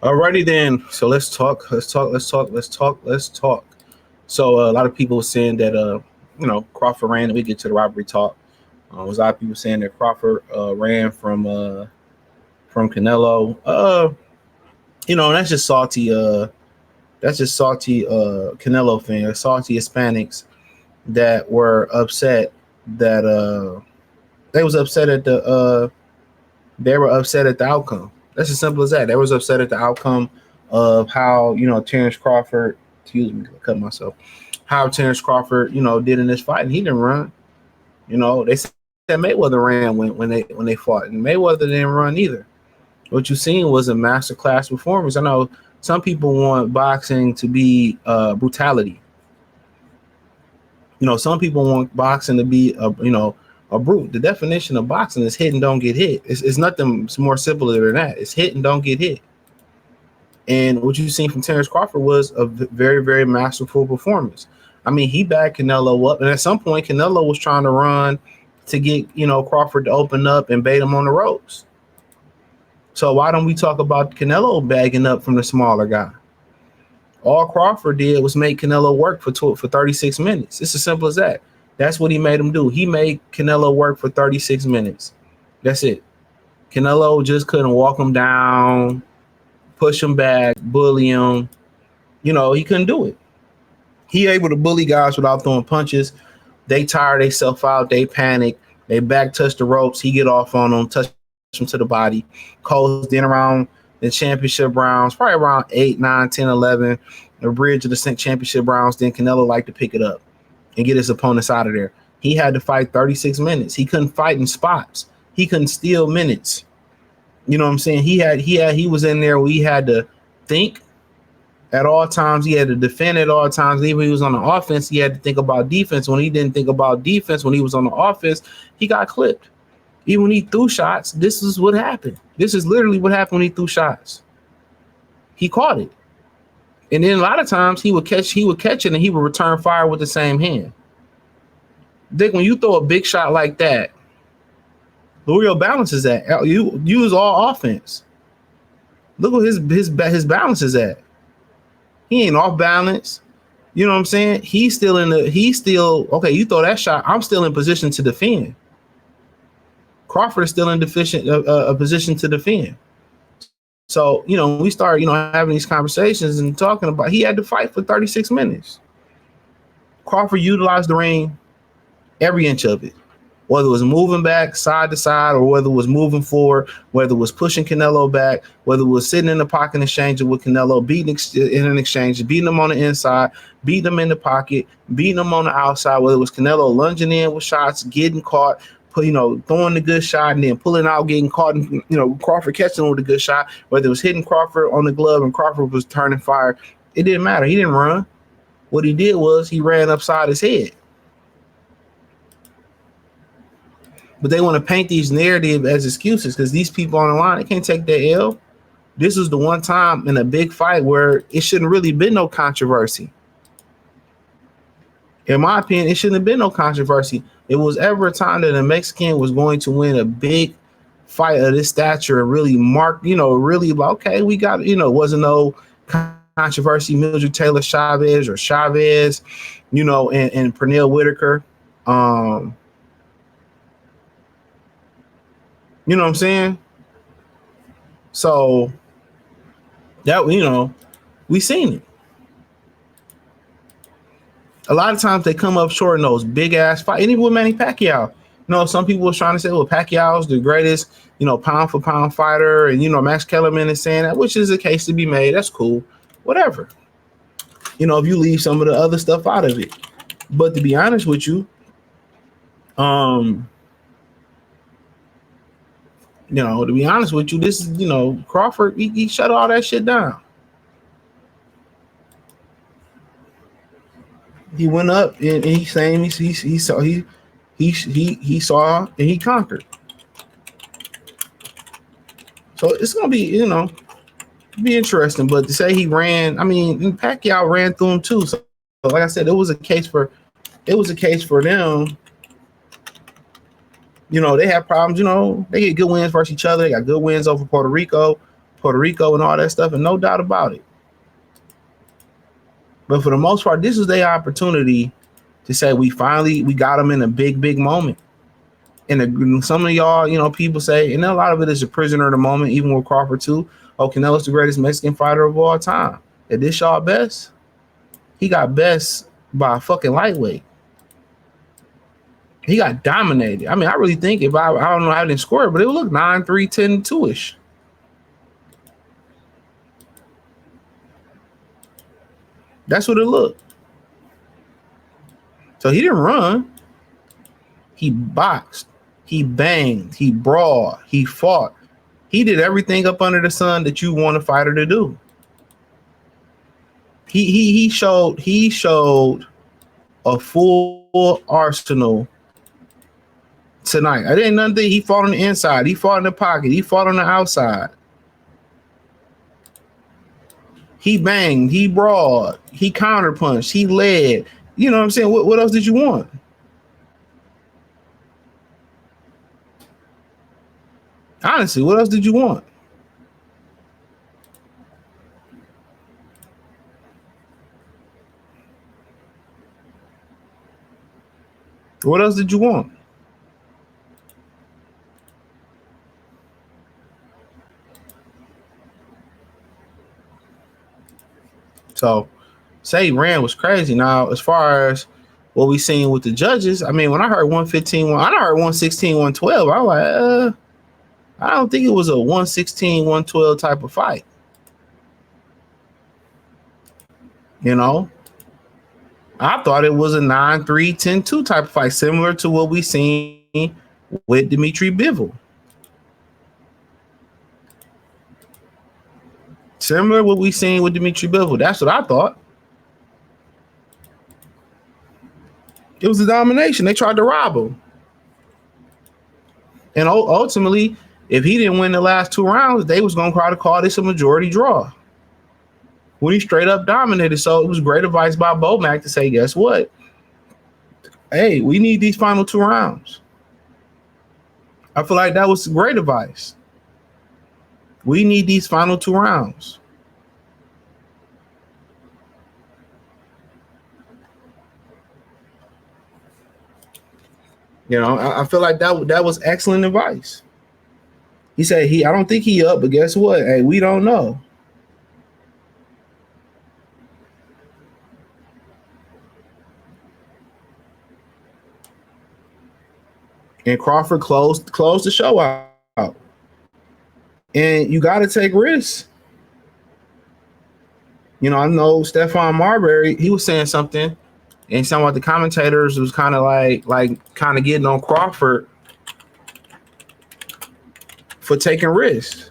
Alrighty then. So let's talk. Let's talk. So a lot of people were saying that Crawford ran. We get to the robbery talk. Was a lot of people saying that Crawford ran from Canelo. That's just salty. That's just salty. Canelo fans, salty Hispanics that were upset that they was upset at the they were upset at the outcome. That's as simple as that. They was upset at the outcome of how Terence Crawford. Excuse me, I cut myself. How Terence Crawford did in this fight, and he didn't run. They said Mayweather ran when they fought, and Mayweather didn't run either. What you seen was a masterclass performance. I know some people want boxing to be brutality. Some people want boxing to be a brute. The definition of boxing is hit and don't get hit. It's nothing more simpler than that. It's hit and don't get hit. And what you've seen from Terence Crawford was a very, very masterful performance. I mean, he backed Canelo up, and at some point, Canelo was trying to run to get Crawford to open up and bait him on the ropes. So why don't we talk about Canelo bagging up from the smaller guy? All Crawford did was make Canelo work for 36 minutes. It's as simple as that. That's what he made him do. He made Canelo work for 36 minutes. That's it. Canelo just couldn't walk him down, push him back, bully him. He couldn't do it. He able to bully guys without throwing punches. They tire themselves out. They panic. They back touch the ropes. He get off on them, touch him to the body. Coles then around the championship rounds, probably around 8, 9, 10, 11, the bridge of the championship rounds. Then Canelo liked to pick it up and get his opponents out of there. He had to fight 36 minutes. He couldn't fight in spots. He couldn't steal minutes. You know what I'm saying? He was in there where he had to think at all times. He had to defend at all times. Even when he was on the offense, he had to think about defense. When he didn't think about defense, when he was on the offense, he got clipped. Even when he threw shots, this is what happened. This is literally what happened when he threw shots. He caught it. And then a lot of times he would catch it and he would return fire with the same hand. Dick, when you throw a big shot like that, where your balance is at? You use all offense. Look what his balance is at. He ain't off balance. You know what I'm saying? He's still okay. You throw that shot, I'm still in position to defend. Crawford is still in a position to defend. So, we start, having these conversations and talking about he had to fight for 36 minutes. Crawford utilized the ring every inch of it, whether it was moving back side to side or whether it was moving forward, whether it was pushing Canelo back, whether it was sitting in the pocket and exchanging with Canelo, beating in an exchange, beating him on the inside, beating him in the pocket, beating him on the outside, whether it was Canelo lunging in with shots, getting caught, throwing the good shot and then pulling out, getting caught, and Crawford catching him with a good shot, whether it was hitting Crawford on the glove and Crawford was turning fire, it didn't matter. He didn't run. What he did was he ran upside his head. But they want to paint these narratives as excuses because these people on the line, they can't take that L. This was the one time in a big fight where it shouldn't really been no controversy. In my opinion, it shouldn't have been no controversy. It was ever a time that a Mexican was going to win a big fight of this stature and really mark, really like, okay, we got, it wasn't no controversy, Mildred Taylor Chavez or Chavez, and Pernell Whitaker. You know what I'm saying? So that, we seen it. A lot of times they come up short in those big ass fights. And even with Manny Pacquiao, some people was trying to say, well, Pacquiao's the greatest, pound for pound fighter. And, Max Kellerman is saying that, which is a case to be made. That's cool. Whatever. If you leave some of the other stuff out of it. But to be honest with you, this is, Crawford, he shut all that shit down. He went up and he's saying he saw and he conquered. So it's gonna be, be interesting. But to say he ran, Pacquiao ran through him too. So like I said, it was a case for them. They have problems, they get good wins versus each other. They got good wins over Puerto Rico. Puerto Rico and all that stuff, and no doubt about it. But for the most part, this is their opportunity to say we got them in a big moment. And some of y'all, people say, and a lot of it is a prisoner of the moment, even with Crawford too. Oh, Canelo's the greatest Mexican fighter of all time. At this y'all best, he got best by a fucking lightweight. He got dominated. I mean, I really think if I don't know, I didn't score, but it would look 9-3, 10-2-ish. That's what it looked. So he didn't run. He boxed. He banged. He brawled. He fought. He did everything up under the sun that you want a fighter to do. He showed a full arsenal tonight. I didn't nothing. He fought on the inside. He fought in the pocket. He fought on the outside. He banged. He brawled. He counterpunched. He led. You know what I'm saying? What else did you want? Honestly, what else did you want? What else did you want? So, say Rand was crazy. Now, as far as what we seen with the judges, I mean, when I heard 115, I heard 116, 112, I was like, I don't think it was a 116, 112 type of fight. I thought it was a 9-3, 10-2 type of fight, similar to what we seen with Dimitri Bivol. Similar to what we seen with Dimitri Bivol. That's what I thought. It was a domination. They tried to rob him. And ultimately, if he didn't win the last 2 rounds, they was going to try to call this a majority draw. When he straight up dominated. So it was great advice by Bomac to say, guess what? Hey, we need these final 2 rounds. I feel like that was great advice. We need these final 2 rounds. I feel like that was excellent advice. He said I don't think he up, but guess what? Hey, we don't know. And Crawford closed the show out. And you got to take risks. I know Stephon Marbury, he was saying something, and some of the commentators was kind of like kind of getting on Crawford for taking risks.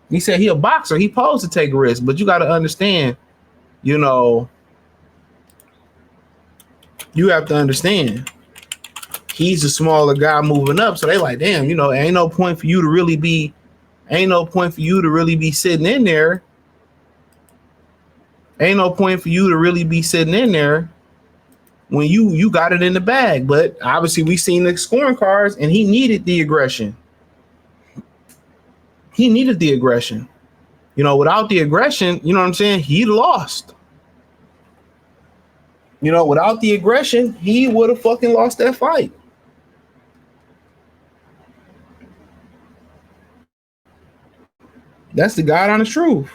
He said he a boxer. He supposed to take risks, but you got to understand, you have to understand he's a smaller guy moving up. So they like, damn, ain't no point for you to really be sitting in there. Ain't no point for you to really be sitting in there when you got it in the bag. But obviously we seen the scoring cards, and he needed the aggression. Without the aggression, you know what I'm saying? He lost. Without the aggression, he would have fucking lost that fight. That's the God honest truth.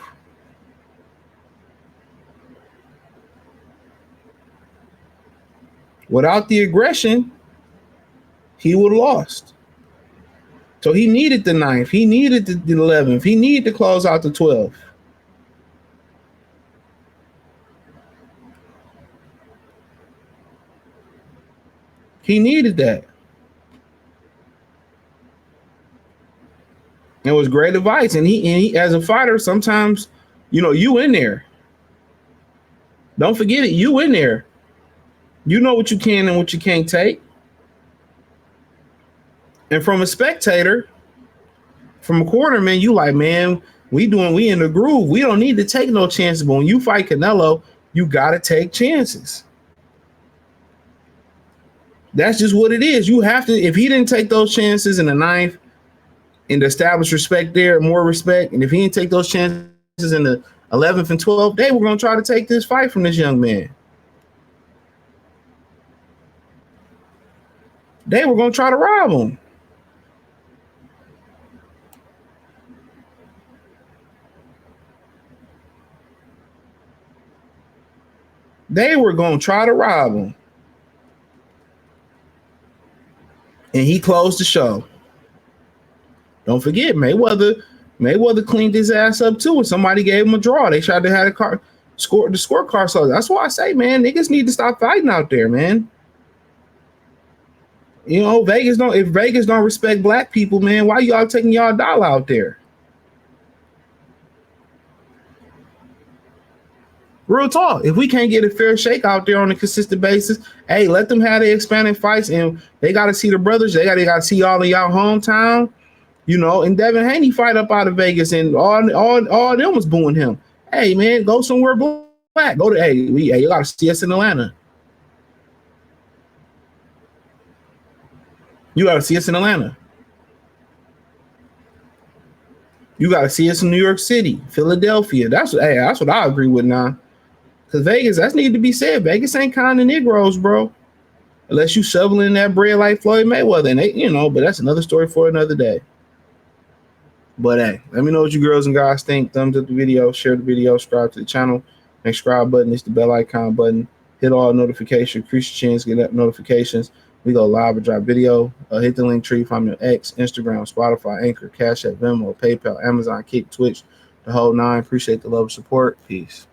Without the aggression, he would have lost. So he needed the 9th. He needed the 11th. He needed to close out the 12th. He needed that. It was great advice. And he as a fighter, sometimes, you in there. Don't forget it. You in there. You know what you can and what you can't take. And from a spectator, from a corner, man, you like, man, we in the groove. We don't need to take no chances. But when you fight Canelo, you got to take chances. That's just what it is. You have to. If he didn't take those chances in the 9th, and establish respect there, more respect. And if he didn't take those chances in the 11th and 12th, they were going to try to take this fight from this young man. They were going to try to rob him. They were going to try to rob him. And he closed the show. Don't forget, Mayweather cleaned his ass up too, and somebody gave him a draw. They tried to have the scorecard. So that's why I say, man, niggas need to stop fighting out there, man. You know, if Vegas don't respect black people, man, why y'all taking y'all dollar out there? Real talk. If we can't get a fair shake out there on a consistent basis, hey, let them have their expanding fights, and they got to see the brothers. They got to see all of y'all hometown, you know. And Devin Haney fight up out of Vegas, and all them was booing him. Hey, man, go somewhere black. Go to you got to see us in Atlanta. You got to see us in Atlanta. You got to see us in New York City, Philadelphia. That's what I agree with now. Because Vegas, that's need to be said. Vegas ain't kind of Negroes, bro. Unless you shoveling that bread like Floyd Mayweather. And they, you know, but that's another story for another day. But hey, let me know what you girls and guys think. Thumbs up the video, share the video, subscribe to the channel. Next subscribe button is the bell icon button. Hit all notifications, increase your chance, get notifications. We go live or drop video. Hit the link tree, find me on X, Instagram, Spotify, Anchor, Cash App, Venmo, PayPal, Amazon, Kick, Twitch, the whole nine. Appreciate the love and support. Peace.